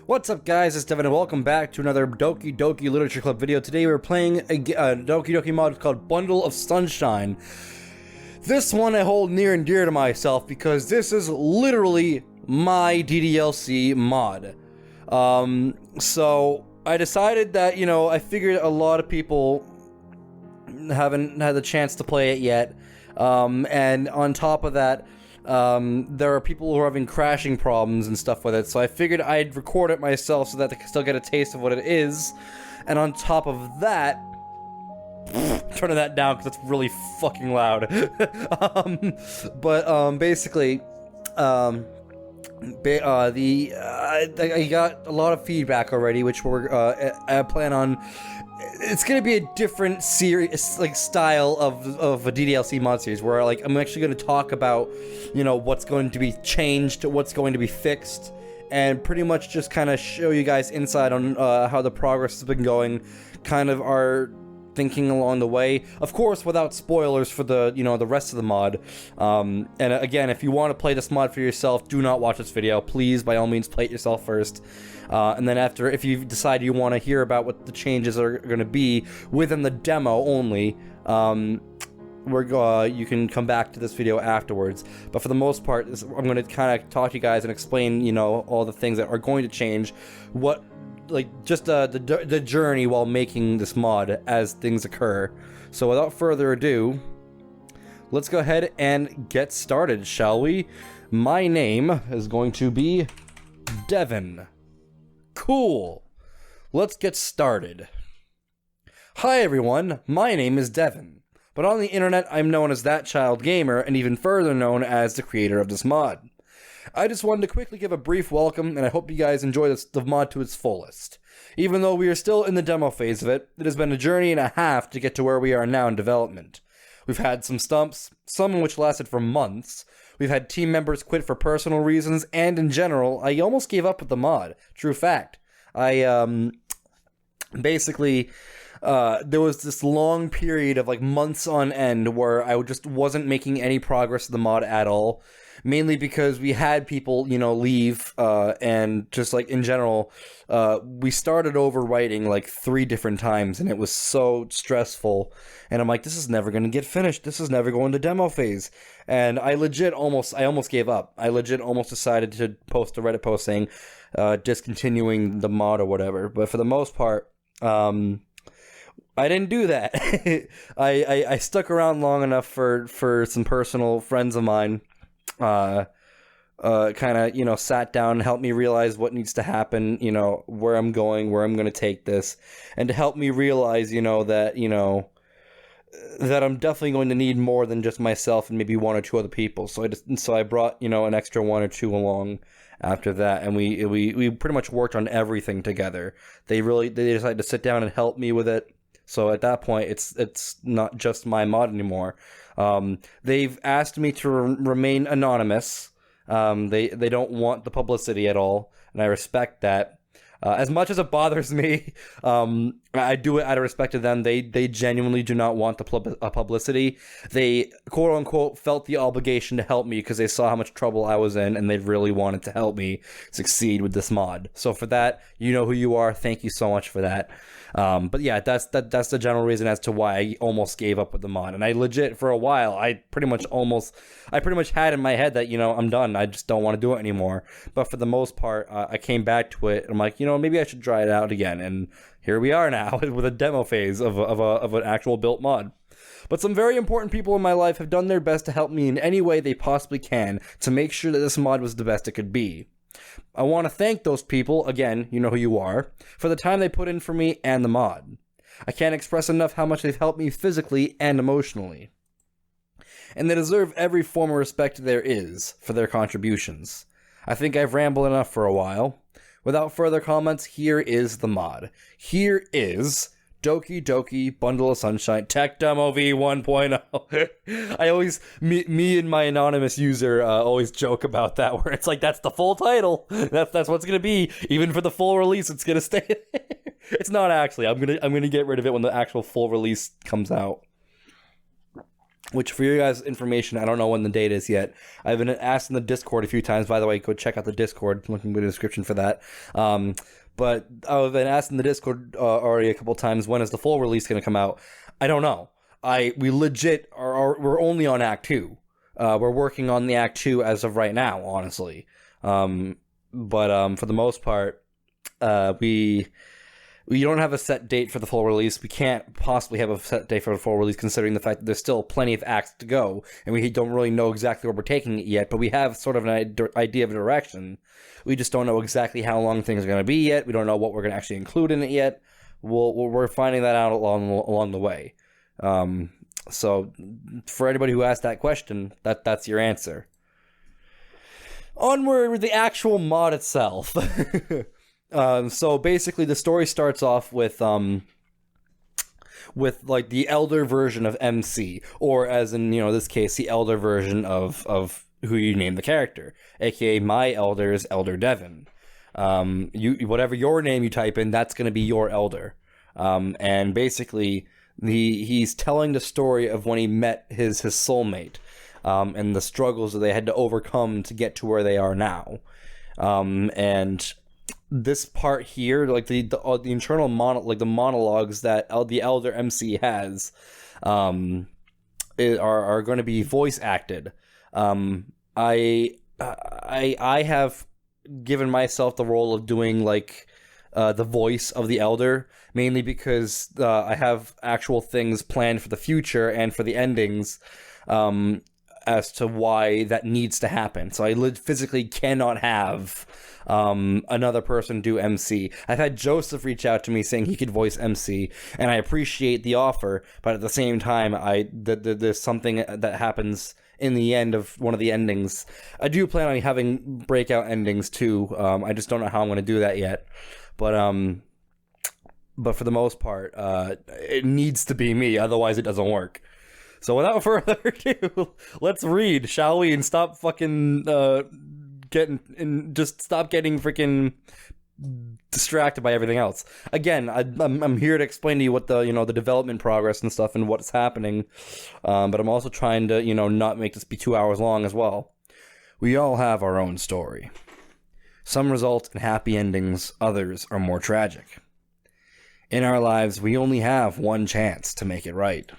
What's up, guys? It's Devin and welcome back to another Doki Doki Literature Club video. Today we're playing a Doki Doki mod called Bundle of Sunshine. This one I hold near and dear to myself because this is literally my DDLC mod. So I decided that, I figured a lot of people haven't had the chance to play it yet. And on top of that, there are people who are having crashing problems and stuff with it, so I figured I'd record it myself so that they can still get a taste of what it is. And on top of that, turning that down because it's really fucking loud. Basically, I got a lot of feedback already, which I plan on. It's gonna be a different series, style of a DDLC mod series, where I'm actually gonna talk about, what's going to be changed, what's going to be fixed, and pretty much just kind of show you guys insight on how the progress has been going, kind of our thinking along the way. Of course, without spoilers for the the rest of the mod. And again, if you want to play this mod for yourself, do not watch this video. Please, by all means, play it yourself first. And then after, if you decide you want to hear about what the changes are going to be within the demo only, you can come back to this video afterwards. But for the most part, I'm going to kind of talk to you guys and explain, all the things that are going to change, just the journey while making this mod as things occur. So without further ado, let's go ahead and get started, shall we? My name is going to be Devin. Cool. Let's get started. Hi everyone, my name is Devin, but on the internet I'm known as ThatChildGamer, and even further known as the creator of this mod. I just wanted to quickly give a brief welcome, and I hope you guys enjoy the mod to its fullest. Even though we are still in the demo phase of it, it has been a journey and a half to get to where we are now in development. We've had some stumps, some which lasted for months. We've had team members quit for personal reasons, and in general, I almost gave up with the mod. True fact. There was this long period of months on end where I just wasn't making any progress with the mod at all. Mainly because we had people, leave, and just in general, we started over writing 3 different times, and it was so stressful. And I'm like, this is never going to get finished. This is never going to demo phase. And I almost gave up. I legit almost decided to post a Reddit post saying, discontinuing the mod or whatever. But for the most part, I didn't do that. I stuck around long enough for some personal friends of mine. Kind of, sat down and helped me realize what needs to happen, where I'm going, where I'm going to take this, and to help me realize, that I'm definitely going to need more than just myself and maybe 1 or 2 other people. So I brought, an extra 1 or 2 along after that, and we pretty much worked on everything together. They decided to sit down and help me with it. So at that point, it's not just my mod anymore. They've asked me to remain anonymous. They don't want the publicity at all, and I respect that. As much as it bothers me, I do it out of respect to them. They genuinely do not want the publicity. They, quote unquote, felt the obligation to help me because they saw how much trouble I was in, and they really wanted to help me succeed with this mod. So for that, you know who you are. Thank you so much for that. But yeah, that's the general reason as to why I almost gave up with the mod. And I legit, for a while, I pretty much had in my head that, I'm done. I just don't want to do it anymore. But for the most part, I came back to it. And I'm like, maybe I should try it out again. And here we are now with a demo phase of an actual built mod. But some very important people in my life have done their best to help me in any way they possibly can to make sure that this mod was the best it could be. I want to thank those people, again, you know who you are, for the time they put in for me and the mod. I can't express enough how much they've helped me physically and emotionally. And they deserve every form of respect there is for their contributions. I think I've rambled enough for a while. Without further comments, here is the mod. Here is Doki Doki Bundle of Sunshine Tech Demo V 1.0. I always, me and my anonymous user always joke about that, where it's that's the full title. That's what it's gonna be. Even for the full release, it's gonna stay there. It's not actually. I'm gonna get rid of it when the actual full release comes out. which for you guys' information, I don't know when the date is yet. I've been asked in the Discord a few times. By the way, go check out the Discord. Looking in the description for that. But I've been asked in the Discord already a couple times, when is the full release going to come out? I don't know. We legit we're only on Act 2. We're working on the Act 2 as of right now, honestly. But for the most part, we don't have a set date for the full release. We can't possibly have a set date for the full release, considering the fact that there's still plenty of acts to go, and we don't really know exactly where we're taking it yet, but we have sort of an idea of a direction. We just don't know exactly how long things are going to be yet. We don't know what we're going to actually include in it yet. We're finding that out along the way. So for anybody who asked that question, that's your answer. Onward with the actual mod itself. So basically, the story starts off with like the elder version of MC, or as in this case, the elder version of who you name the character, aka my elder is Elder Devin. Whatever your name you type in, that's going to be your elder. And basically, he's telling the story of when he met his soulmate, and the struggles that they had to overcome to get to where they are now, and this part here, like the internal the monologues that the elder MC has, are going to be voice acted. I have given myself the role of doing like the voice of the elder, mainly because I have actual things planned for the future and for the endings, as to why that needs to happen. So I physically cannot have another person do MC. I've had Joseph reach out to me saying he could voice MC, and I appreciate the offer, but at the same time, there's something that happens in the end of one of the endings. I do plan on having breakout endings too. I just don't know how I'm going to do that yet. But for the most part, it needs to be me, otherwise it doesn't work. So without further ado, let's read, shall we? And stop fucking just stop getting freaking distracted by everything else. Again, I'm here to explain to you what the the development progress and stuff and what's happening, but I'm also trying to not make this be 2 hours long as well. We all have our own story. Some result in happy endings, others are more tragic. In our lives, we only have one chance to make it right.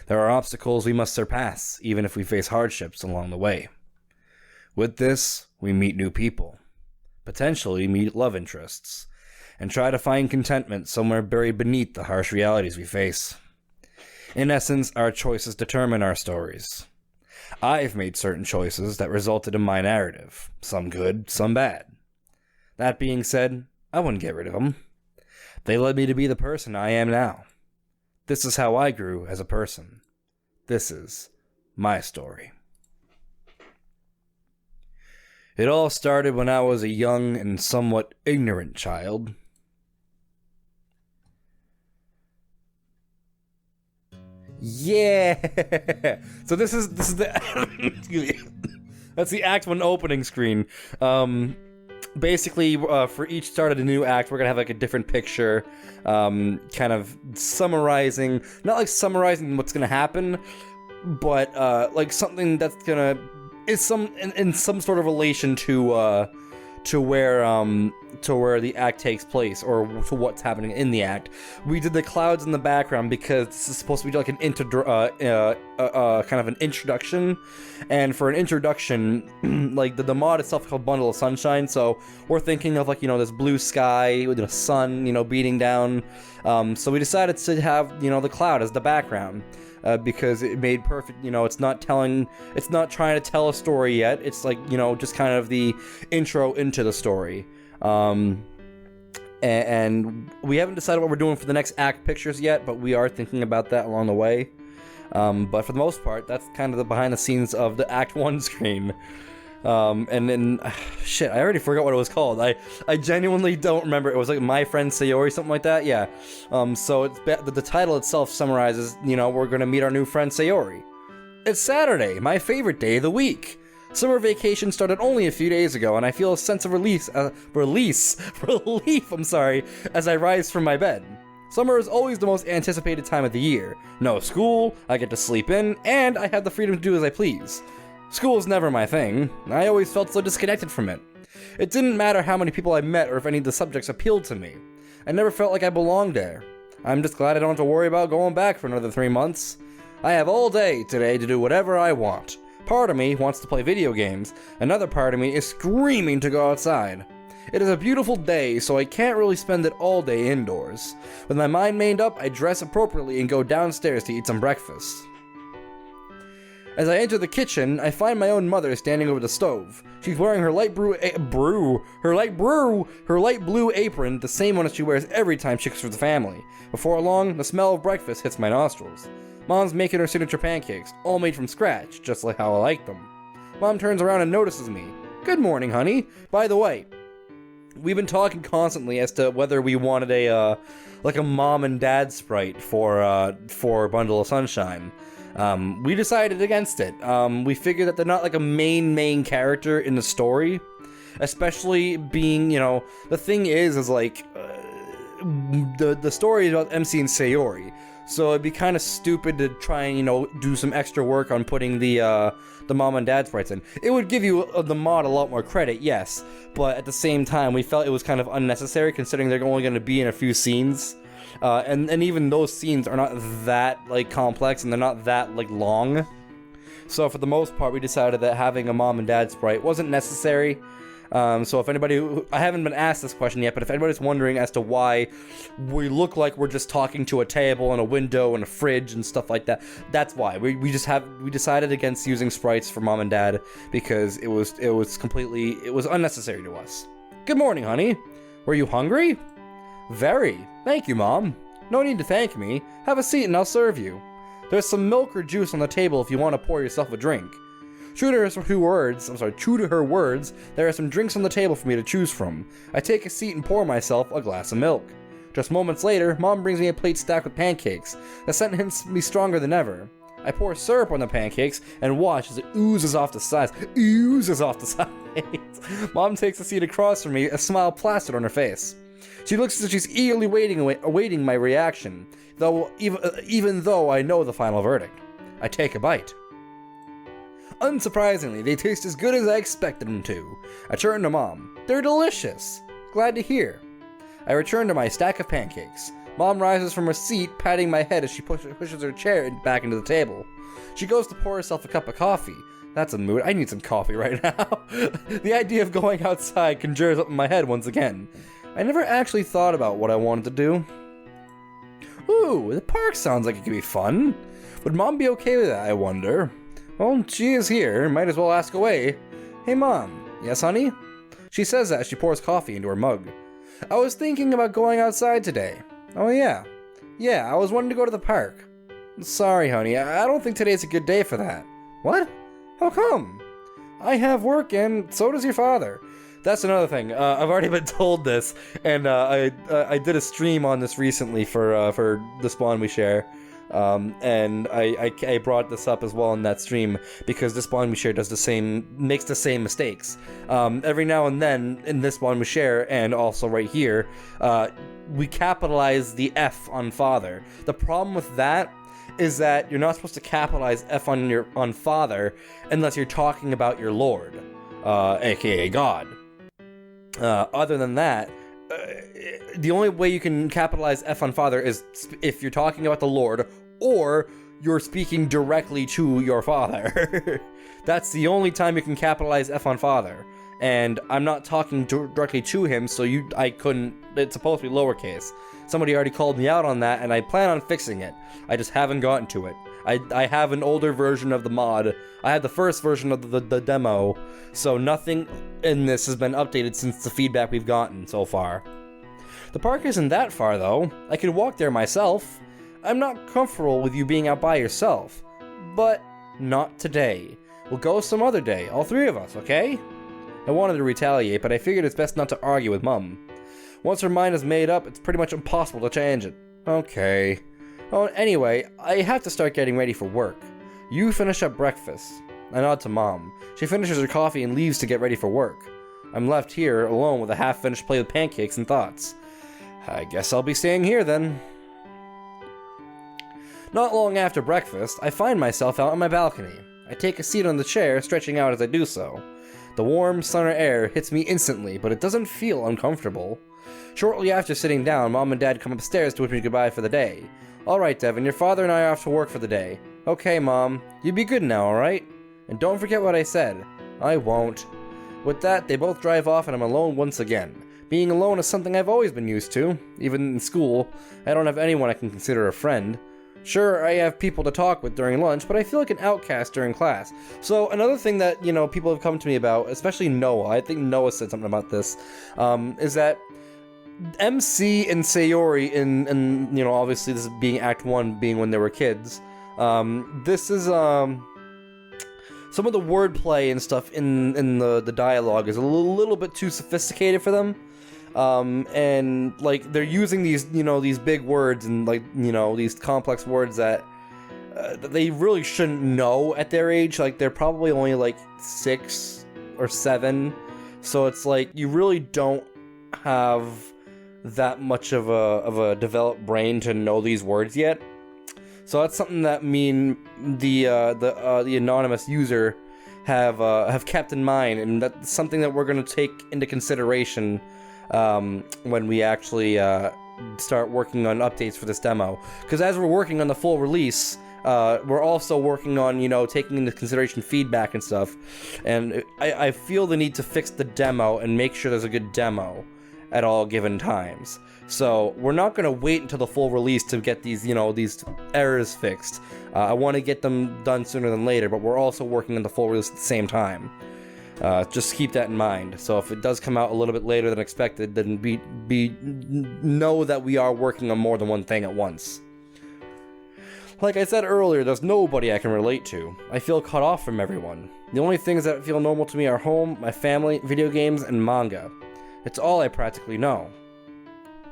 There are obstacles we must surpass, even if we face hardships along the way. With this, we meet new people, potentially meet love interests, and try to find contentment somewhere buried beneath the harsh realities we face. In essence, our choices determine our stories. I've made certain choices that resulted in my narrative, some good, some bad. That being said, I wouldn't get rid of them. They led me to be the person I am now. This is how I grew as a person. This is my story. It all started when I was a young and somewhat ignorant child. Yeah! So this is the excuse me. That's the Act 1 opening screen. Basically, for each start of the new act, we're gonna have like a different picture, kind of summarizing, not like summarizing what's gonna happen, but like something that's gonna is in some sort of relation to where the act takes place, or to what's happening in the act. We did the clouds in the background because this is supposed to be like an kind of an introduction, and for an introduction, like the mod itself is called Bundle of Sunshine, so we're thinking of like this blue sky with the sun beating down. So we decided to have the cloud as the background. Because it made perfect, it's not trying to tell a story yet. It's like, just kind of the intro into the story. And we haven't decided what we're doing for the next act pictures yet, but we are thinking about that along the way. But for the most part, that's kind of the behind the scenes of the Act 1 screen. And then, shit, I already forgot what it was called. I genuinely don't remember. It was like My Friend Sayori, something like that, yeah. So it's the title itself summarizes, we're gonna meet our new friend Sayori. It's Saturday, my favorite day of the week. Summer vacation started only a few days ago, and I feel a sense of relief, I'm sorry, as I rise from my bed. Summer is always the most anticipated time of the year. No school, I get to sleep in, and I have the freedom to do as I please. School is never my thing. I always felt so disconnected from it. It didn't matter how many people I met or if any of the subjects appealed to me. I never felt like I belonged there. I'm just glad I don't have to worry about going back for another 3 months. I have all day today to do whatever I want. Part of me wants to play video games, another part of me is screaming to go outside. It is a beautiful day, so I can't really spend it all day indoors. With my mind made up, I dress appropriately and go downstairs to eat some breakfast. As I enter the kitchen, I find my own mother standing over the stove. She's wearing her light blue apron, the same one that she wears every time she cooks for the family. Before long, the smell of breakfast hits my nostrils. Mom's making her signature pancakes, all made from scratch, just like how I like them. Mom turns around and notices me. "Good morning, honey. By the way, we've been talking constantly as to whether we wanted a mom and dad sprite for Bundle of Sunshine. We decided against it. We figured that they're not like a main character in the story, especially being, the thing is like, the story is about MC and Sayori, so it'd be kind of stupid to try and, do some extra work on putting the mom and dad sprites in. It would give you the mod a lot more credit, yes, but at the same time, we felt it was kind of unnecessary considering they're only going to be in a few scenes. And even those scenes are not that, complex, and they're not that, long. So for the most part, we decided that having a mom and dad sprite wasn't necessary. So if anybody, I haven't been asked this question yet, but if anybody's wondering as to why we look like we're just talking to a table and a window and a fridge and stuff like that, that's why. We decided against using sprites for mom and dad because it was unnecessary to us. "Good morning, honey. Were you hungry?" "Very. Thank you, Mom." "No need to thank me. Have a seat and I'll serve you. There's some milk or juice on the table if you want to pour yourself a drink." True to her words, there are some drinks on the table for me to choose from. I take a seat and pour myself a glass of milk. Just moments later, Mom brings me a plate stacked with pancakes. The scent hits me stronger than ever. I pour syrup on the pancakes and watch as it oozes off the sides. Mom takes a seat across from me, a smile plastered on her face. She looks as if she's eagerly awaiting my reaction, even though I know the final verdict. I take a bite. Unsurprisingly, they taste as good as I expected them to. I turn to Mom. "They're delicious." "Glad to hear." I return to my stack of pancakes. Mom rises from her seat, patting my head as she pushes her chair back into the table. She goes to pour herself a cup of coffee. That's a mood. I need some coffee right now. The idea of going outside conjures up in my head once again. I never actually thought about what I wanted to do. Ooh, the park sounds like it could be fun. Would Mom be okay with that, I wonder? Well, she is here. Might as well ask away. "Hey, Mom." "Yes, honey?" She says that as she pours coffee into her mug. "I was thinking about going outside today." "Oh, yeah." "Yeah, I was wanting to go to the park." "Sorry, honey. I don't think today's a good day for that." "What? How come?" "I have work, and so does your father." That's another thing. I've already been told this, and I did a stream on this recently for the Spawn We Share. And I brought this up as well in that stream because this Spawn We Share makes the same mistakes. Every now and then in this Spawn We Share and also right here, we capitalize the F on father. The problem with that is that you're not supposed to capitalize F on father unless you're talking about your Lord, aka God. Other than that, the only way you can capitalize F on father is if you're talking about the Lord or you're speaking directly to your father. That's the only time you can capitalize F on father. And I'm not talking directly to him, so I couldn't. It's supposed to be lowercase. Somebody already called me out on that, and I plan on fixing it. I just haven't gotten to it. I have an older version of the mod. I had the first version of the demo, so nothing in this has been updated since the feedback we've gotten so far. The park isn't that far, though. I could walk there myself. I'm not comfortable with you being out by yourself. But not today. We'll go some other day, all three of us, okay? I wanted to retaliate, but I figured it's best not to argue with Mum. Once her mind is made up, it's pretty much impossible to change it. Okay. Oh, anyway, I have to start getting ready for work. You finish up breakfast. I nod to Mom. She finishes her coffee and leaves to get ready for work. I'm left here, alone with a half-finished plate of pancakes and thoughts. I guess I'll be staying here then. Not long after breakfast, I find myself out on my balcony. I take a seat on the chair, stretching out as I do so. The warm, summer air hits me instantly, but it doesn't feel uncomfortable. Shortly after sitting down, Mom and Dad come upstairs to wish me goodbye for the day. Alright, Devin, your father and I are off to work for the day. Okay, Mom. You be good now, alright? And don't forget what I said. I won't. With that, they both drive off and I'm alone once again. Being alone is something I've always been used to. Even in school, I don't have anyone I can consider a friend. Sure, I have people to talk with during lunch, but I feel like an outcast during class. So another thing that, people have come to me about, especially Noah, I think Noah said something about this, is that MC and Sayori in obviously this is being Act 1, being when they were kids, this is, some of the wordplay and stuff in the dialogue is a little bit too sophisticated for them. And like they're using these these big words and these complex words that they really shouldn't know at their age. Like they're probably only like 6 or 7, so it's like you really don't have that much of a developed brain to know these words yet. So that's something that me and the anonymous user have kept in mind, and that's something that we're going to take into consideration when we actually start working on updates for this demo. Because as we're working on the full release, we're also working on, taking into consideration feedback and stuff. And I feel the need to fix the demo and make sure there's a good demo at all given times. So we're not going to wait until the full release to get these, these errors fixed. I want to get them done sooner than later, but we're also working on the full release at the same time. Just keep that in mind. So if it does come out a little bit later than expected, then know that we are working on more than one thing at once. Like I said earlier, there's nobody I can relate to. I feel cut off from everyone. The only things that feel normal to me are home, my family, video games, and manga. It's all I practically know.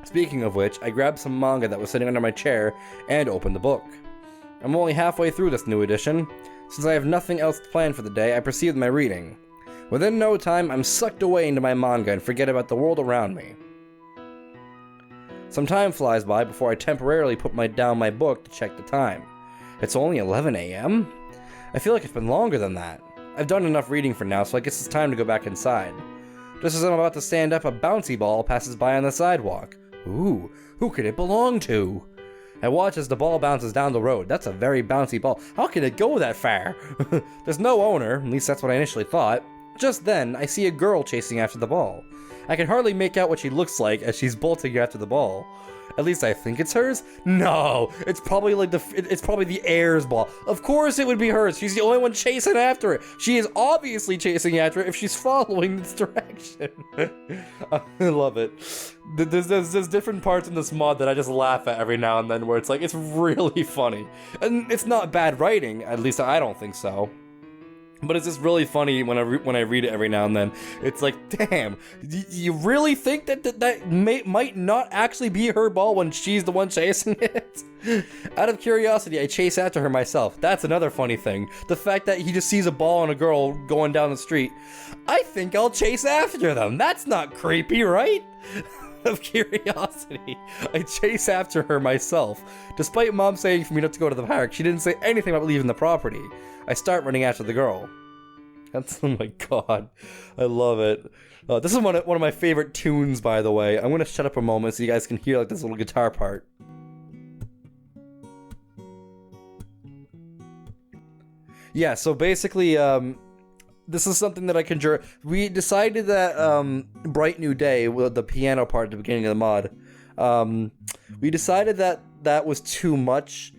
Speaking of which, I grabbed some manga that was sitting under my chair and opened the book. I'm only halfway through this new edition. Since I have nothing else planned for the day, I proceed with my reading. Within no time, I'm sucked away into my manga and forget about the world around me. Some time flies by before I temporarily put down my book to check the time. It's only 11 a.m.? I feel like it's been longer than that. I've done enough reading for now, so I guess it's time to go back inside. Just as I'm about to stand up, a bouncy ball passes by on the sidewalk. Ooh, who could it belong to? I watch as the ball bounces down the road. That's a very bouncy ball. How can it go that far? There's no owner, at least that's what I initially thought. Just then, I see a girl chasing after the ball. I can hardly make out what she looks like as she's bolting after the ball. At least I think it's hers. No, it's probably it's probably the heir's ball. Of course it would be hers. She's the only one chasing after it. She is obviously chasing after it if she's following this direction. I love it. There's different parts in this mod that I just laugh at every now and then where it's like, it's really funny. And it's not bad writing, at least I don't think so. But it's just really funny when I read it every now and then. It's like, damn, you really think that might not actually be her ball when she's the one chasing it? Out of curiosity, I chase after her myself. That's another funny thing. The fact that he just sees a ball and a girl going down the street. I think I'll chase after them. That's not creepy, right? Of curiosity, I chase after her myself. Despite Mom saying for me not to go to the park, she didn't say anything about leaving the property. I start running after the girl. Oh my god, I love it. This is one of my favorite tunes, by the way. I'm gonna shut up a moment so you guys can hear like this little guitar part. Yeah, so basically, this is something that I conjure. We decided that Bright New Day, with the piano part at the beginning of the mod, we decided that that was too much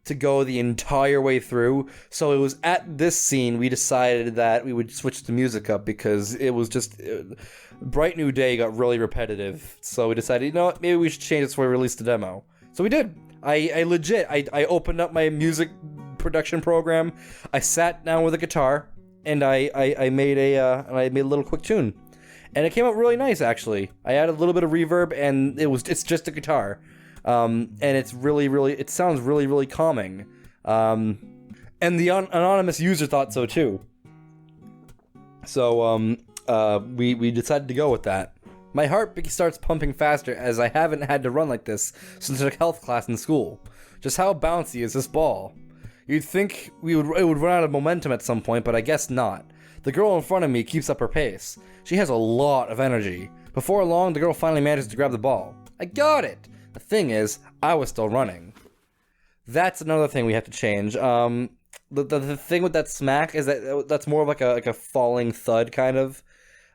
to go the entire way through. So it was at this scene we decided that we would switch the music up because it was just Bright New Day got really repetitive. So we decided, you know what, maybe we should change this before we release the demo. So we did. I legit opened up my music production program. I sat down with a guitar. And I made a little quick tune, and it came out really nice actually. I added a little bit of reverb, and it's just a guitar, and it sounds really calming. And the anonymous user thought so too. So we decided to go with that. My heart starts pumping faster as I haven't had to run like this since I took health class in school. Just how bouncy is this ball? You'd think it would run out of momentum at some point, but I guess not. The girl in front of me keeps up her pace. She has a lot of energy. Before long, the girl finally manages to grab the ball. I got it! The thing is, I was still running. That's another thing we have to change. The thing with that smack is that that's more of like a falling thud kind of.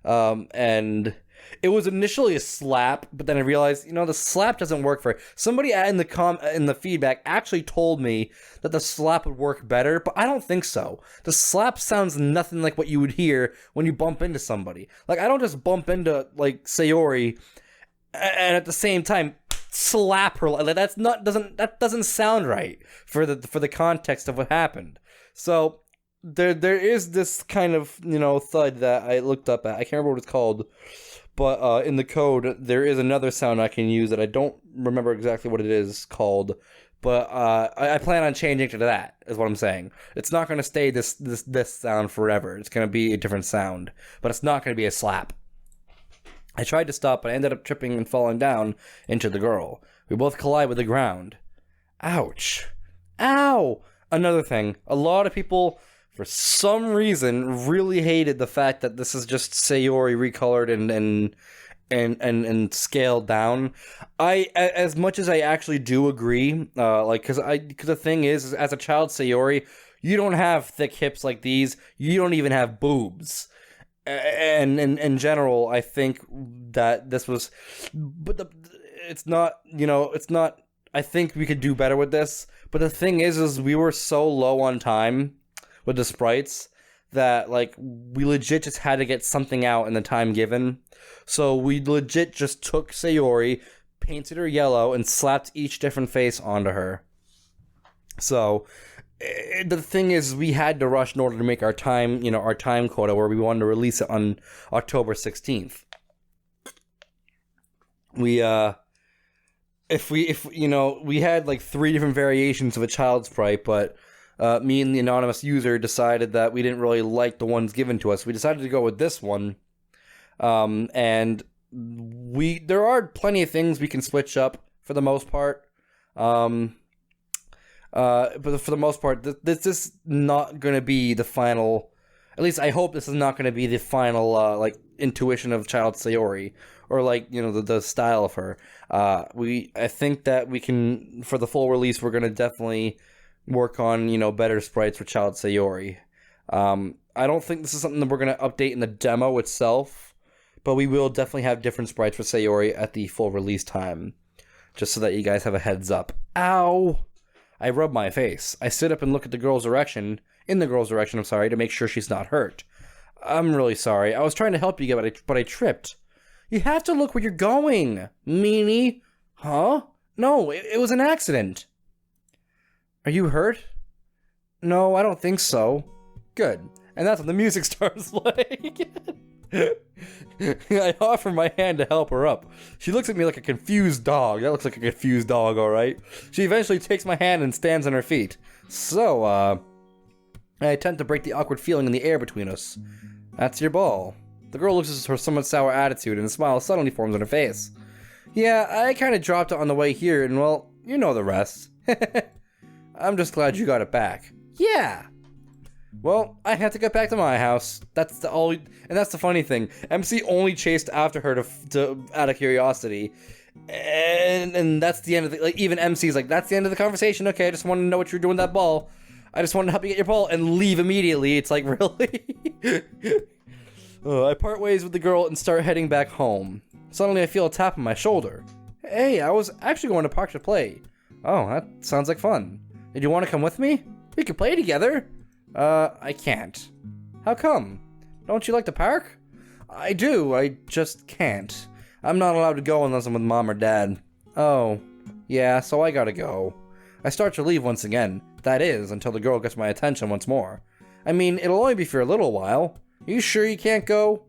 And it was initially a slap, but then I realized, the slap doesn't work for it. Somebody in the feedback actually told me that the slap would work better, but I don't think so. The slap sounds nothing like what you would hear when you bump into somebody. Like, I don't just bump into like Sayori and at the same time slap her. Like, that doesn't sound right for the context of what happened. So there is this kind of thud that I looked up at. I can't remember what it's called, but in the code there is another sound I can use that I don't remember exactly what it is called. But I plan on changing to that. Is what I'm saying. It's not going to stay this sound forever. It's going to be a different sound, but it's not going to be a slap. I tried to stop, but I ended up tripping and falling down into the girl. We both collide with the ground. Ouch. Ow! Another thing, a lot of people, for some reason, really hated the fact that this is just Sayori recolored and scaled down. As much as I actually do agree, because the thing is, as a child Sayori, you don't have thick hips like these. You don't even have boobs. And in general, I think that this was, but it's not. I think we could do better with this. But the thing is we were so low on time with the sprites that we legit just had to get something out in the time given. So we legit just took Sayori, painted her yellow, and slapped each different face onto her. So the thing is, we had to rush in order to make our time quota, where we wanted to release it on October 16th. We had 3 different variations of a child sprite, but me and the anonymous user decided that we didn't really like the ones given to us. We decided to go with this one. And there are plenty of things we can switch up for the most part. But for the most part, this is not going to be the final. At least I hope this is not going to be the final intuition of child Sayori, or the style of her. I think that we can, for the full release, we're going to definitely work on better sprites for child Sayori. I don't think this is something that we're going to update in the demo itself, but we will definitely have different sprites for Sayori at the full release time, just so that you guys have a heads up. Ow! I rub my face. I sit up and look at the girl's direction, to make sure she's not hurt. I'm really sorry. I was trying to help you, but I tripped. You have to look where you're going, meanie. Huh? No, it was an accident. Are you hurt? No, I don't think so. Good. And that's when the music starts playing. I offer my hand to help her up. She looks at me like a confused dog. That looks like a confused dog, alright? She eventually takes my hand and stands on her feet. So, I attempt to break the awkward feeling in the air between us. That's your ball. The girl looks at her somewhat sour attitude, and a smile suddenly forms on her face. Yeah, I kinda dropped it on the way here, and well, you know the rest. I'm just glad you got it back. Yeah! Well, I had to get back to my house. That's the funny thing. MC only chased after her to out of curiosity, and that's the end of the. Even MC's like, that's the end of the conversation. Okay, I just wanted to know what you're doing with that ball. I just wanted to help you get your ball and leave immediately. It's like, really? I part ways with the girl and start heading back home. Suddenly, I feel a tap on my shoulder. Hey, I was actually going to park to play. Oh, that sounds like fun. Did you want to come with me? We could play together. I can't. How come? Don't you like the park? I do, I just can't. I'm not allowed to go unless I'm with Mom or Dad. Oh, yeah, so I gotta go. I start to leave once again. That is, until the girl gets my attention once more. I mean, it'll only be for a little while. Are you sure you can't go?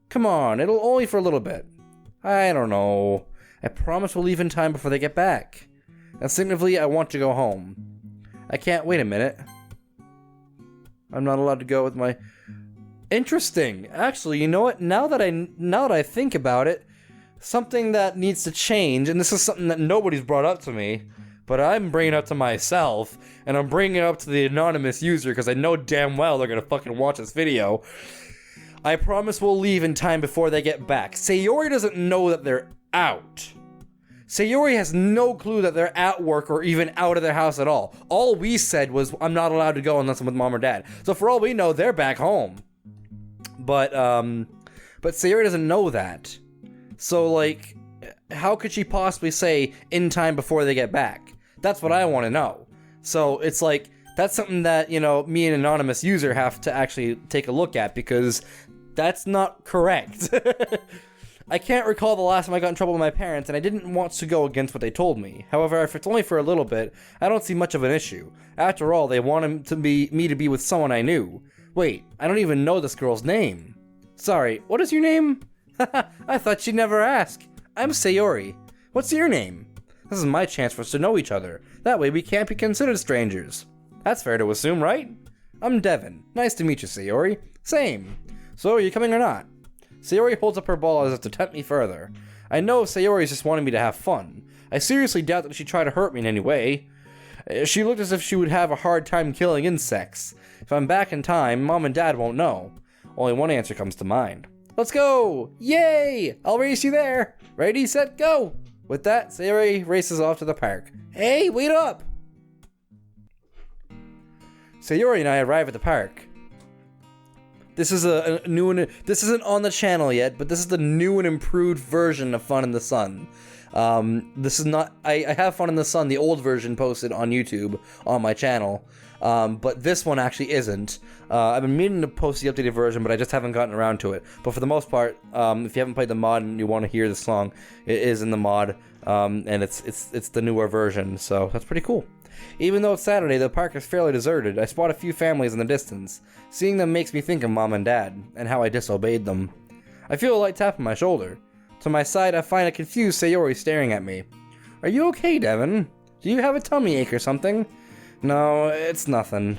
Come on, it'll only for a little bit. I don't know. I promise we'll leave in time before they get back. Instinctively, I want to go home. I can't wait a minute. I'm not allowed to go with my... Interesting. Actually, you know what? Now that I think about it, something that needs to change, and this is something that nobody's brought up to me, but I'm bringing it up to myself, and I'm bringing it up to the anonymous user because I know damn well they're gonna fucking watch this video. I promise we'll leave in time before they get back. Sayori doesn't know that they're out. Sayori has no clue that they're at work or even out of their house at all. All we said was, I'm not allowed to go unless I'm with mom or dad. So for all we know, they're back home. But Sayori doesn't know that. So, like, how could she possibly say in time before they get back? That's what I want to know. So it's like, that's something that, you know, me and anonymous user have to actually take a look at, because that's not correct. I can't recall the last time I got in trouble with my parents, and I didn't want to go against what they told me. However, if it's only for a little bit, I don't see much of an issue. After all, they wanted me to be with someone I knew. Wait, I don't even know this girl's name. Sorry, what is your name? I thought she'd never ask. I'm Sayori. What's your name? This is my chance for us to know each other. That way we can't be considered strangers. That's fair to assume, right? I'm Devin. Nice to meet you, Sayori. Same. So, are you coming or not? Sayori holds up her ball as if to tempt me further. I know Sayori's just wanting me to have fun. I seriously doubt that she'd try to hurt me in any way. She looked as if she would have a hard time killing insects. If I'm back in time, Mom and Dad won't know. Only one answer comes to mind. Let's go! Yay! I'll race you there! Ready, set, go! With that, Sayori races off to the park. Hey, wait up! Sayori and I arrive at the park. This is a new and this isn't on the channel yet, but this is the new and improved version of Fun in the Sun. This is not. I have Fun in the Sun, the old version, posted on YouTube on my channel, but this one actually isn't. I've been meaning to post the updated version, but I just haven't gotten around to it. But for the most part, if you haven't played the mod and you want to hear the song, it is in the mod, and it's the newer version, so that's pretty cool. Even though it's Saturday, the park is fairly deserted. I spot a few families in the distance. Seeing them makes me think of Mom and Dad, and how I disobeyed them. I feel a light tap on my shoulder. To my side, I find a confused Sayori staring at me. Are you okay, Devin? Do you have a tummy ache or something? No, it's nothing.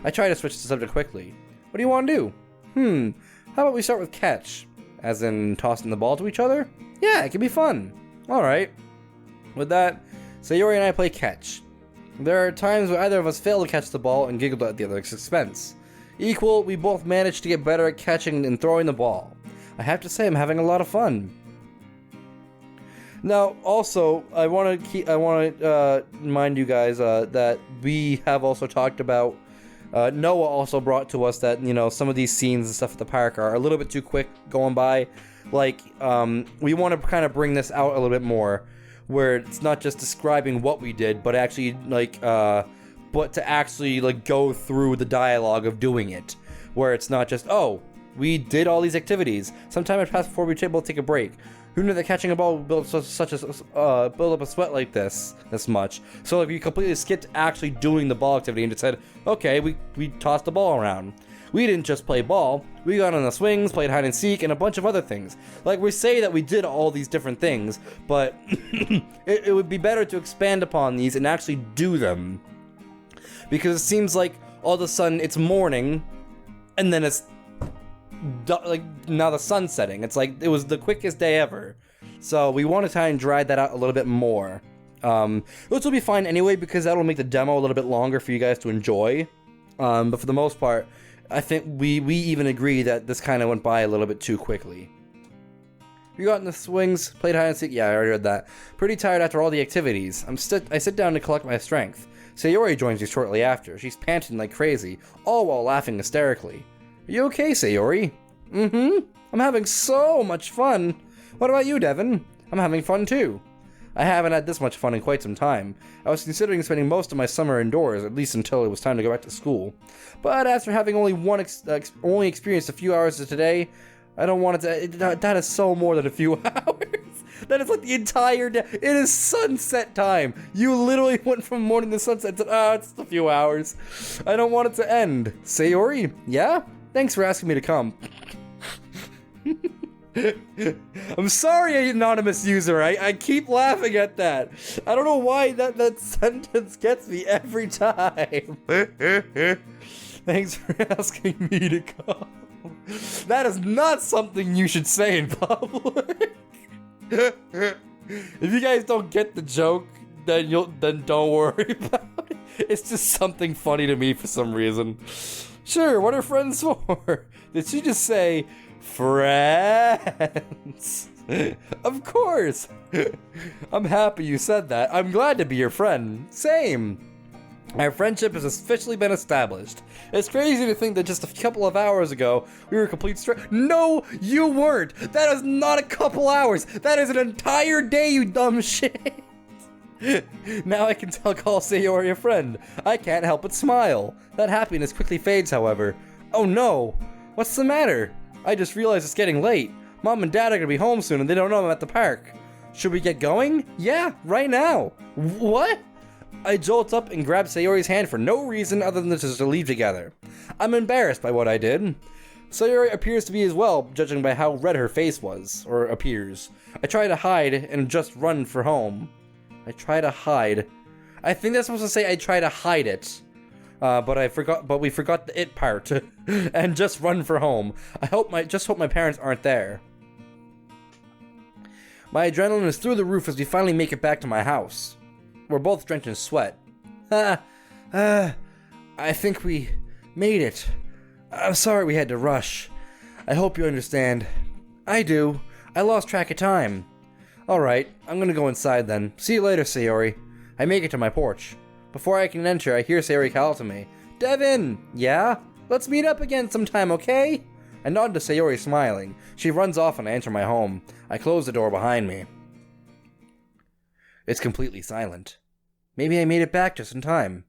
I try to switch the subject quickly. What do you want to do? How about we start with catch? As in tossing the ball to each other? Yeah, it can be fun. Alright. With that, Sayori and I play catch. There are times where either of us fail to catch the ball and giggle at the other's expense. Equal, we both manage to get better at catching and throwing the ball. I have to say, I'm having a lot of fun. Now, also, I want to remind you guys that we have also talked about. Noah also brought to us that, you know, some of these scenes and stuff at the park are a little bit too quick going by. Like, we want to kind of bring this out a little bit more, where it's not just describing what we did, but actually, like, but to actually, like, go through the dialogue of doing it. Where it's not just, oh, we did all these activities. Sometime had passed before we were able to take a break. Who knew that catching a ball would build up a sweat like this much? So, like, we completely skipped actually doing the ball activity and just said, okay, we tossed the ball around. We didn't just play ball, we got on the swings, played hide and seek, and a bunch of other things. Like, we say that we did all these different things, but it would be better to expand upon these and actually do them. Because it seems like all of a sudden it's morning, and then it's like now the sun's setting. It's like it was the quickest day ever. So we want to try and drag that out a little bit more. Which will be fine anyway, because that'll make the demo a little bit longer for you guys to enjoy. But for the most part, I think we even agree that this kind of went by a little bit too quickly. You got in the swings, played hide and seek. Yeah, I already heard that. Pretty tired after all the activities. I sit down to collect my strength. Sayori joins me shortly after. She's panting like crazy, all while laughing hysterically. Are you okay, Sayori? I'm having so much fun. What about you, Devin? I'm having fun too. I haven't had this much fun in quite some time. I was considering spending most of my summer indoors, at least until it was time to go back to school. But after having only experienced a few hours of today, I don't want it to. That is so more than a few hours. That is like the entire day. It is sunset time. You literally went from morning to sunset to, it's a few hours. I don't want it to end. Sayori, yeah? Thanks for asking me to come. I'm sorry, anonymous user. I keep laughing at that. I don't know why that sentence gets me every time. Thanks for asking me to come. That is not something you should say in public. If you guys don't get the joke, then don't worry about it. It's just something funny to me for some reason. Sure, what are friends for? Did she just say friends? Of course. I'm happy you said that. I'm glad to be your friend. Same. Our friendship has officially been established. It's crazy to think that just a couple of hours ago, we were complete strangers. No, you weren't! That is not a couple hours! That is an entire day, you dumb shit! Now I can call Sayori a friend. I can't help but smile. That happiness quickly fades, however. Oh no! What's the matter? I just realized it's getting late. Mom and Dad are gonna be home soon and they don't know I'm at the park. Should we get going? Yeah, right now. What? I jolt up and grab Sayori's hand for no reason other than just to leave together. I'm embarrassed by what I did. Sayori appears to be as well, judging by how red her face was, or appears. I try to hide and just run for home. I try to hide. I think that's supposed to say I try to hide it. But we forgot the it part. And just run for home. Just hope my parents aren't there. My adrenaline is through the roof as we finally make it back to my house. We're both drenched in sweat. I think we made it. I'm sorry we had to rush. I hope you understand. I do. I lost track of time. Alright, I'm gonna go inside then. See you later, Sayori. I make it to my porch. Before I can enter, I hear Sayori call to me. Devin! Yeah? Let's meet up again sometime, okay? I nod to Sayori, smiling. She runs off and I enter my home. I close the door behind me. It's completely silent. Maybe I made it back just in time.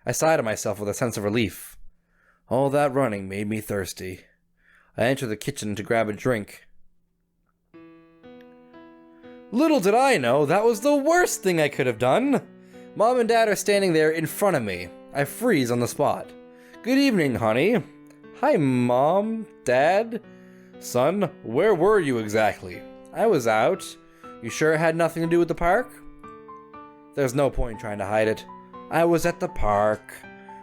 I sigh to myself with a sense of relief. All that running made me thirsty. I enter the kitchen to grab a drink. Little did I know that was the worst thing I could have done. Mom and Dad are standing there in front of me. I freeze on the spot. Good evening, honey. Hi, Mom, Dad. Son, where were you exactly? I was out. You sure it had nothing to do with the park? There's no point trying to hide it. I was at the park.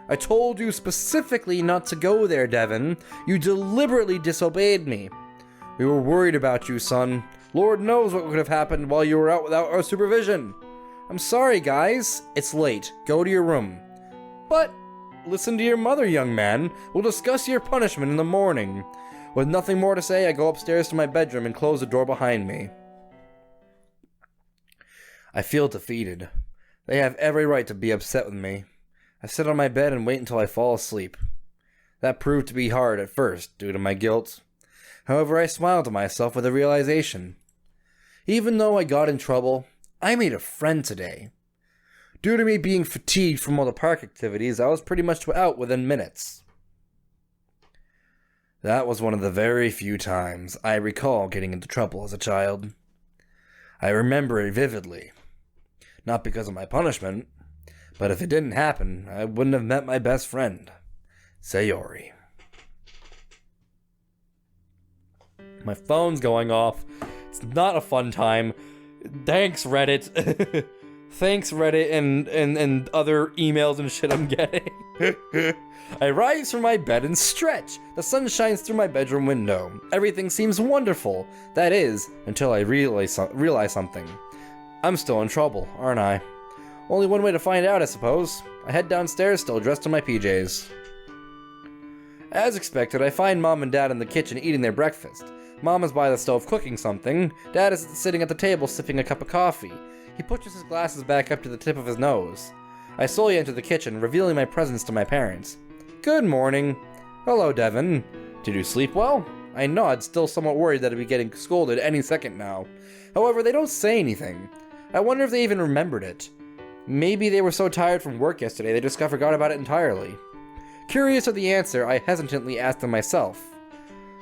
I told you specifically not to go there, Devin. You deliberately disobeyed me. We were worried about you, son. Lord knows what could have happened while you were out without our supervision. I'm sorry, guys. It's late. Go to your room. But listen to your mother, young man. We'll discuss your punishment in the morning. With nothing more to say, I go upstairs to my bedroom and close the door behind me. I feel defeated. They have every right to be upset with me. I sit on my bed and wait until I fall asleep. That proved to be hard at first, due to my guilt. However, I smile to myself with the realization. Even though I got in trouble, I made a friend today. Due to me being fatigued from all the park activities, I was pretty much out within minutes. That was one of the very few times I recall getting into trouble as a child. I remember it vividly. Not because of my punishment, but if it didn't happen, I wouldn't have met my best friend, Sayori. My phone's going off. It's not a fun time. Thanks, Reddit. Thanks, Reddit and other emails and shit I'm getting. I rise from my bed and stretch. The sun shines through my bedroom window. Everything seems wonderful. That is, until I realize something. I'm still in trouble, aren't I? Only one way to find out, I suppose. I head downstairs, still dressed in my PJs. As expected, I find Mom and Dad in the kitchen eating their breakfast. Mom is by the stove cooking something. Dad is sitting at the table sipping a cup of coffee. He pushes his glasses back up to the tip of his nose. I slowly enter the kitchen, revealing my presence to my parents. Good morning. Hello, Devin. Did you sleep well? I nod, still somewhat worried that I'd be getting scolded any second now. However, they don't say anything. I wonder if they even remembered it. Maybe they were so tired from work yesterday they just forgot about it entirely. Curious of the answer, I hesitantly asked them myself.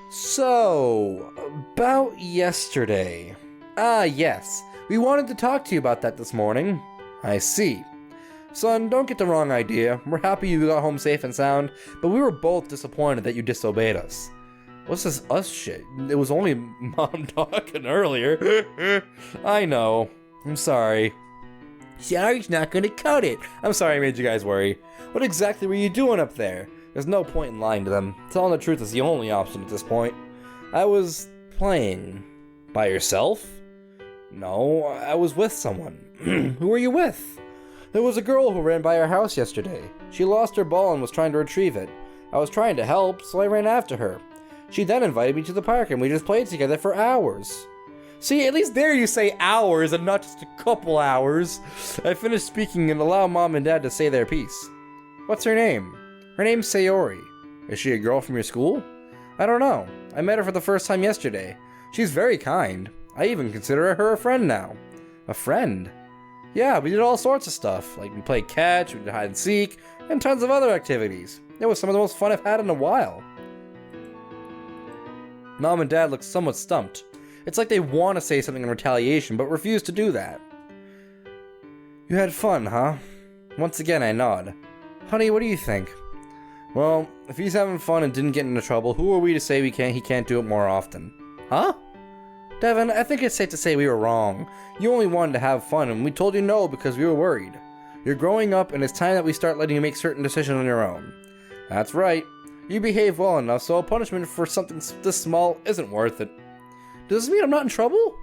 So, about yesterday. Ah, yes. We wanted to talk to you about that this morning. I see. Son, don't get the wrong idea. We're happy you got home safe and sound, but we were both disappointed that you disobeyed us. What's this us shit? It was only Mom talking earlier. I know. I'm sorry. Sorry's not gonna cut it. I'm sorry I made you guys worry. What exactly were you doing up there? There's no point in lying to them. Telling the truth is the only option at this point. I was playing. By yourself? No, I was with someone. Who were you with? There was a girl who ran by our house yesterday. She lost her ball and was trying to retrieve it. I was trying to help, so I ran after her. She then invited me to the park and we just played together for hours. See, at least there you say hours and not just a couple hours. I finished speaking and allow Mom and Dad to say their piece. What's her name? Her name's Sayori. Is she a girl from your school? I don't know. I met her for the first time yesterday. She's very kind. I even consider her a friend now. A friend? Yeah, we did all sorts of stuff. Like, we played catch, we did hide and seek, and tons of other activities. It was some of the most fun I've had in a while. Mom and Dad look somewhat stumped. It's like they want to say something in retaliation, but refuse to do that. You had fun, huh? Once again, I nod. Honey, what do you think? Well, if he's having fun and didn't get into trouble, who are we to say he can't do it more often? Huh? Devin, I think it's safe to say we were wrong. You only wanted to have fun, and we told you no because we were worried. You're growing up, and it's time that we start letting you make certain decisions on your own. That's right. You behave well enough, so a punishment for something this small isn't worth it. Does this mean I'm not in trouble?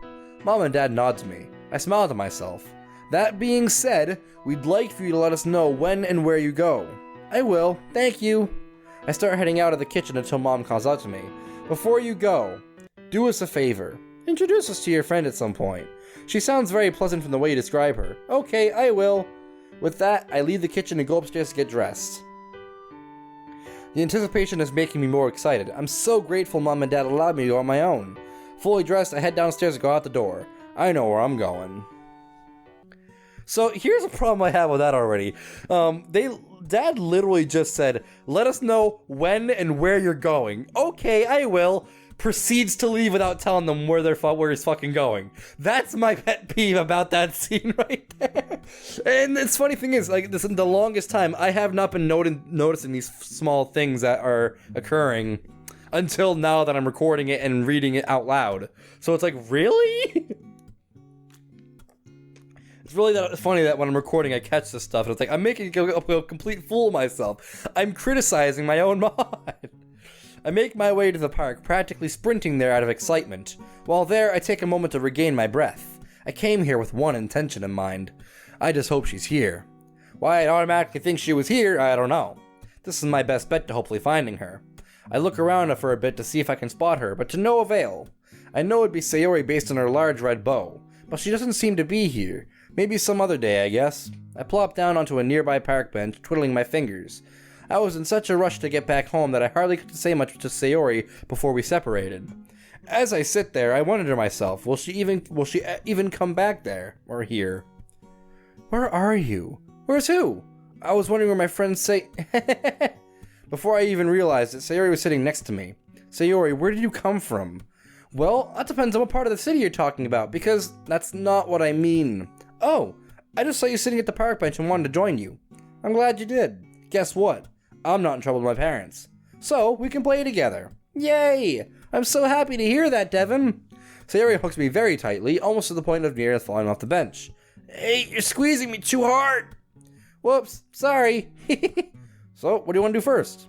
Mom and Dad nod to me. I smile to myself. That being said, we'd like for you to let us know when and where you go. I will. Thank you. I start heading out of the kitchen until Mom calls out to me. Before you go, do us a favor. Introduce us to your friend at some point. She sounds very pleasant from the way you describe her. Okay, I will. With that, I leave the kitchen and go upstairs to get dressed. The anticipation is making me more excited. I'm so grateful Mom and Dad allowed me to go on my own. Fully dressed, I head downstairs and go out the door. I know where I'm going. So here's a problem I have with that already. Dad literally just said, let us know when and where you're going. Okay, I will. Proceeds to leave without telling them where he's fucking going. That's my pet peeve about that scene right there. And the funny thing is, like, this in the longest time, I have not been noticing these small things that are occurring until now that I'm recording it and reading it out loud. So it's like, really? It's really that funny that when I'm recording, I catch this stuff, and it's like, I'm making a complete fool of myself. I'm criticizing my own mod. I make my way to the park, practically sprinting there out of excitement. While there, I take a moment to regain my breath. I came here with one intention in mind. I just hope she's here. Why I'd automatically think she was here, I don't know. This is my best bet to hopefully finding her. I look around for a bit to see if I can spot her, but to no avail. I know it'd be Sayori based on her large red bow, but she doesn't seem to be here. Maybe some other day, I guess. I plop down onto a nearby park bench, twiddling my fingers. I was in such a rush to get back home that I hardly could say much to Sayori before we separated. As I sit there, I wonder to myself, will she even come back there or here? Where are you? Where's who? I was wondering where my friends say. Before I even realized it, Sayori was sitting next to me. Sayori, where did you come from? Well, that depends on what part of the city you're talking about, because that's not what I mean. Oh, I just saw you sitting at the park bench and wanted to join you. I'm glad you did. Guess what? I'm not in trouble with my parents. So, we can play together. Yay! I'm so happy to hear that, Devin. Sayori hooks me very tightly, almost to the point of nearly falling off the bench. Hey, you're squeezing me too hard! Whoops, sorry. So, what do you want to do first?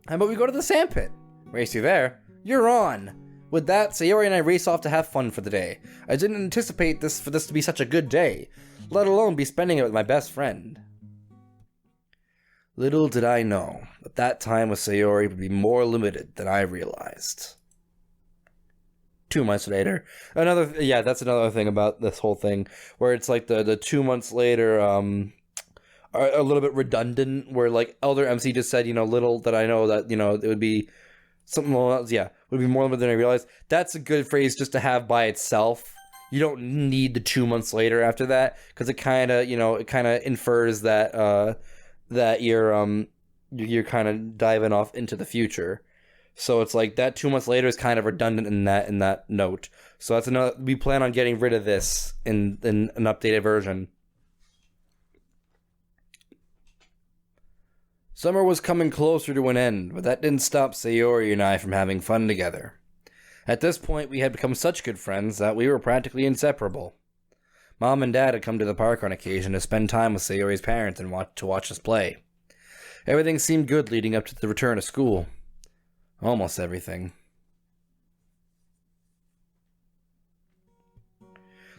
How about we go to the sandpit? Race you there. You're on. With that, Sayori and I race off to have fun for the day. I didn't anticipate for this to be such a good day, let alone be spending it with my best friend. Little did I know that time with Sayori would be more limited than I realized. 2 months later, that's another thing about this whole thing, where it's like the 2 months later, are a little bit redundant, where like Elder MC just said, little that I know that, it would be something else, would be more limited than I realized. That's a good phrase just to have by itself. You don't need the 2 months later after that, because it kind of, infers that, that you're kind of diving off into the future. So it's like that 2 months later is kind of redundant in that note. So that's another. We plan on getting rid of this in an updated version. Summer was coming closer to an end, but that didn't stop Sayori and I from having fun together. At this point, we had become such good friends that we were practically inseparable. Mom and Dad had come to the park on occasion to spend time with Sayori's parents and watch us play. Everything seemed good leading up to the return of school. Almost everything.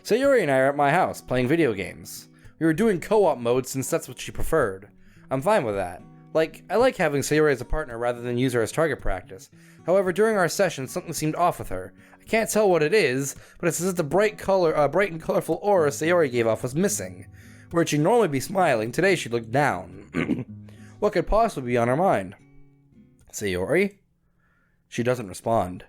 Sayori and I are at my house, playing video games. We were doing co-op mode since that's what she preferred. I'm fine with that. I like having Sayori as a partner rather than use her as target practice. However, during our session, something seemed off with her. I can't tell what it is, but it's as if the bright and colorful aura Sayori gave off was missing. Where she'd normally be smiling, today she looked down. What could possibly be on her mind? Sayori? She doesn't respond.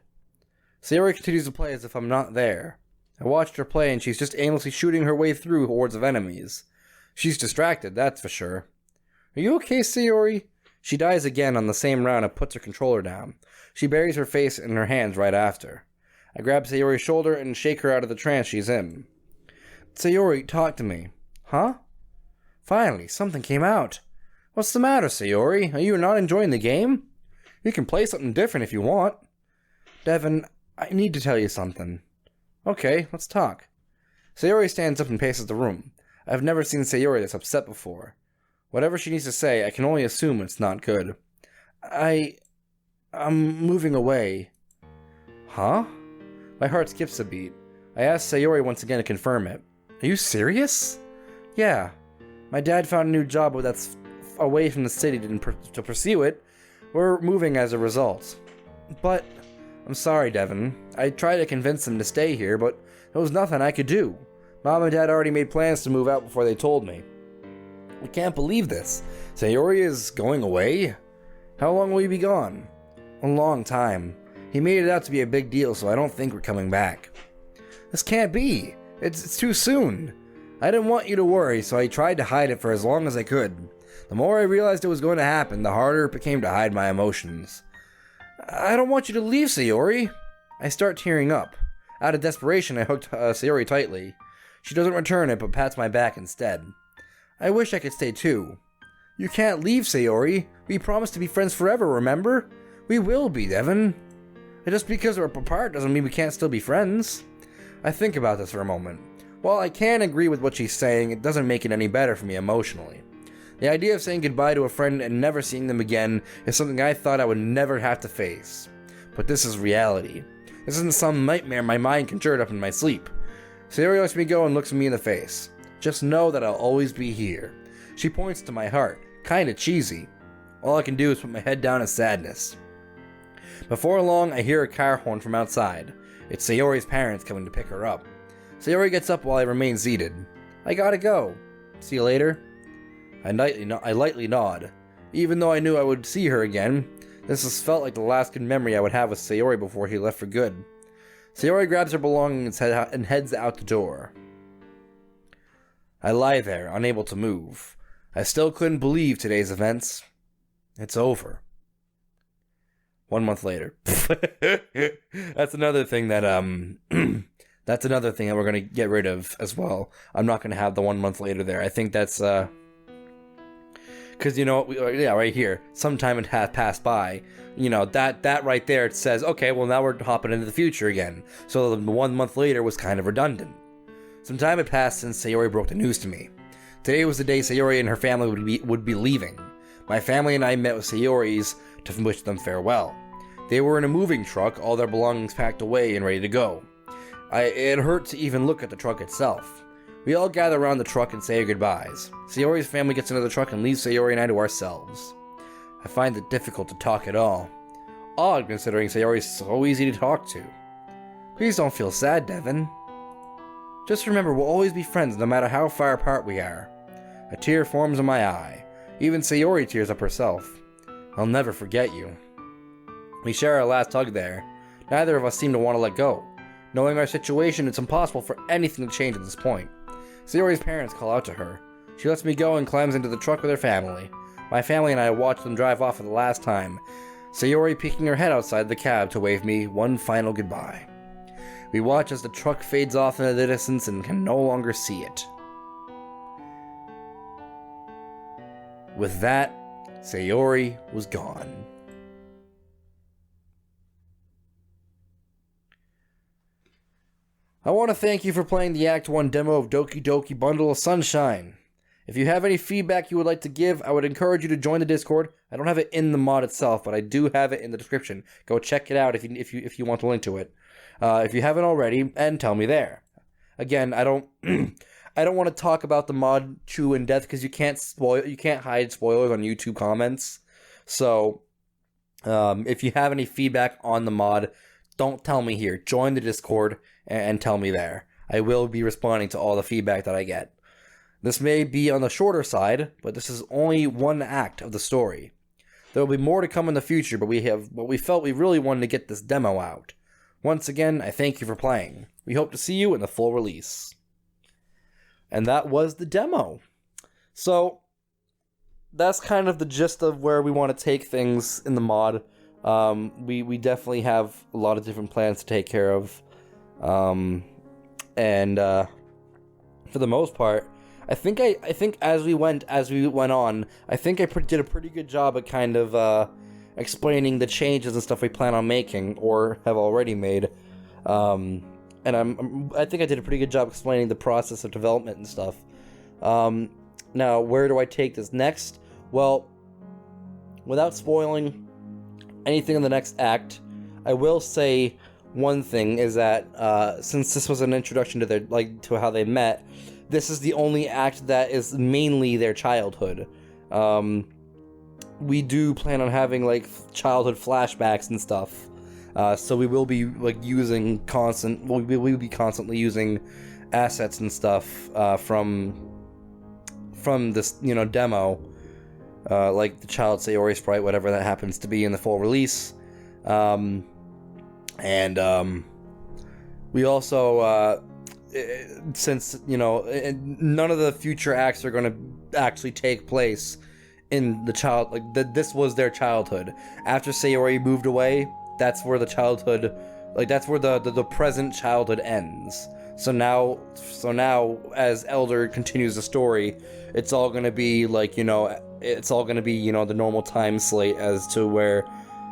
Sayori continues to play as if I'm not there. I watched her play and she's just aimlessly shooting her way through hordes of enemies. She's distracted, that's for sure. Are you okay, Sayori? She dies again on the same round and puts her controller down. She buries her face in her hands right after. I grab Sayori's shoulder and shake her out of the trance she's in. Sayori, talk to me. Huh? Finally, something came out. What's the matter, Sayori? Are you not enjoying the game? You can play something different if you want. Devin, I need to tell you something. Okay, let's talk. Sayori stands up and paces the room. I've never seen Sayori this upset before. Whatever she needs to say, I can only assume it's not good. I'm moving away. Huh? My heart skips a beat. I ask Sayori once again to confirm it. Are you serious? Yeah. My dad found a new job that's away from the city to pursue it. We're moving as a result. But, I'm sorry, Devin. I tried to convince them to stay here, but there was nothing I could do. Mom and Dad already made plans to move out before they told me. I can't believe this. Sayori is going away? How long will you be gone? A long time. He made it out to be a big deal, so I don't think we're coming back. This can't be. It's too soon. I didn't want you to worry, so I tried to hide it for as long as I could. The more I realized it was going to happen, the harder it became to hide my emotions. I don't want you to leave, Sayori. I start tearing up. Out of desperation, I hooked Sayori tightly. She doesn't return it, but pats my back instead. I wish I could stay too. You can't leave, Sayori. We promised to be friends forever, remember? We will be, Devin. And just because we're apart doesn't mean we can't still be friends. I think about this for a moment. While I can agree with what she's saying, it doesn't make it any better for me emotionally. The idea of saying goodbye to a friend and never seeing them again is something I thought I would never have to face. But this is reality. This isn't some nightmare my mind conjured up in my sleep. Sayori lets me go and looks me in the face. Just know that I'll always be here. She points to my heart, kinda cheesy. All I can do is put my head down in sadness. Before long, I hear a car horn from outside. It's Sayori's parents coming to pick her up. Sayori gets up while I remain seated. I gotta go. See you later. I lightly nod. Even though I knew I would see her again, this has felt like the last good memory I would have with Sayori before he left for good. Sayori grabs her belongings and heads out the door. I lie there, unable to move. I still couldn't believe today's events. It's over. 1 month later. That's another thing that that's another thing that we're gonna get rid of as well. I'm not gonna have the 1 month later there. I think that's because right here, sometime it has passed by. That right there, it says, okay, well now we're hopping into the future again. So the 1 month later was kind of redundant. Some time had passed since Sayori broke the news to me. Today was the day Sayori and her family would be leaving. My family and I met with Sayori's to wish them farewell. They were in a moving truck, all their belongings packed away and ready to go. It hurt to even look at the truck itself. We all gather around the truck and say our goodbyes. Sayori's family gets into the truck and leaves Sayori and I to ourselves. I find it difficult to talk at all. Odd considering Sayori's so easy to talk to. Please don't feel sad, Devin. Just remember we'll always be friends no matter how far apart we are. A tear forms in my eye. Even Sayori tears up herself. I'll never forget you. We share our last hug there. Neither of us seem to want to let go. Knowing our situation, it's impossible for anything to change at this point. Sayori's parents call out to her. She lets me go and climbs into the truck with her family. My family and I watch them drive off for the last time, Sayori peeking her head outside the cab to wave me one final goodbye. We watch as the truck fades off into the distance and can no longer see it. With that, Sayori was gone. I want to thank you for playing the Act 1 demo of Doki Doki Bundle of Sunshine. If you have any feedback you would like to give, I would encourage you to join the Discord. I don't have it in the mod itself, but I do have it in the description. Go check it out if you want to link to it. If you haven't already, and tell me there. Again, I don't I don't want to talk about the mod too in depth because you can't hide spoilers on YouTube comments. So if you have any feedback on the mod, don't tell me here. Join the Discord and tell me there. I will be responding to all the feedback that I get. This may be on the shorter side, but this is only one act of the story. There will be more to come in the future, but we felt we really wanted to get this demo out. Once again, I thank you for playing. We hope to see you in the full release. And that was the demo. So, that's kind of the gist of where we want to take things in the mod. We definitely have a lot of different plans to take care of. And for the most part, I think as we went on, I think I did a pretty good job at kind of explaining the changes and stuff we plan on making or have already made. And I think I did a pretty good job explaining the process of development and stuff. Now, where do I take this next? Well, without spoiling anything in the next act, I will say one thing is that since this was an introduction to to how they met, this is the only act that is mainly their childhood. We do plan on having childhood flashbacks and stuff, so we will be using we will be constantly using assets and stuff from this demo, like the child Sayori sprite, whatever that happens to be in the full release. We also, since, none of the future acts are going to actually take place in the this was their childhood. After Sayori moved away, that's where the childhood, that's where the present childhood ends. So now, as Elder continues the story, it's all going to be, it's all going to be, the normal time slate as to where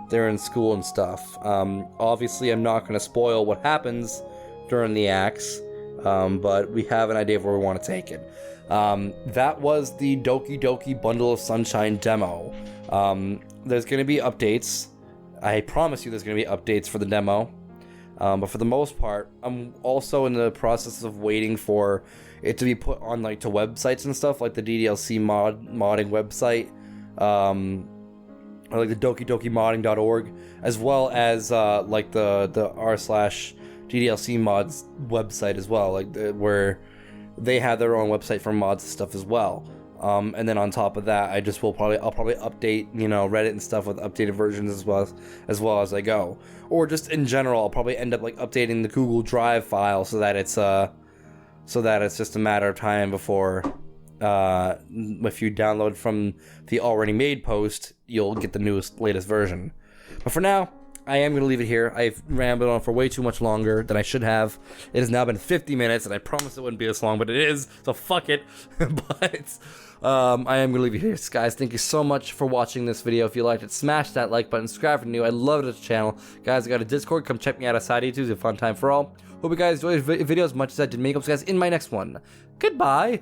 they're in school and stuff. Obviously, I'm not going to spoil what happens during the acts, but we have an idea of where we want to take it. That was the Doki Doki Bundle of Sunshine demo. There's going to be updates. I promise you there's going to be updates for the demo. But for the most part, I'm also in the process of waiting for it to be put on to websites and stuff, like the DDLC modding website, or the DokiDokiModding.org, as well as the r/DDLC mods website as well, where they have their own website for mods and stuff as well. And then on top of that, I'll probably update Reddit and stuff with updated versions as well as I go, or just in general I'll probably end up updating the Google Drive file so that it's just a matter of time before if you download from the already made post, you'll get the latest version. But for now, I am going to leave it here. I've rambled on for way too much longer than I should have. It has now been 50 minutes, and I promised it wouldn't be this long, but it is, so fuck it. But I am going to leave it here. Guys, thank you so much for watching this video. If you liked it, smash that like button, subscribe for new. I love this channel. Guys, I got a Discord. Come check me out outside YouTube. It's a fun time for all. Hope you guys enjoyed the video as much as I did make. Hope you guys in my next one. Goodbye.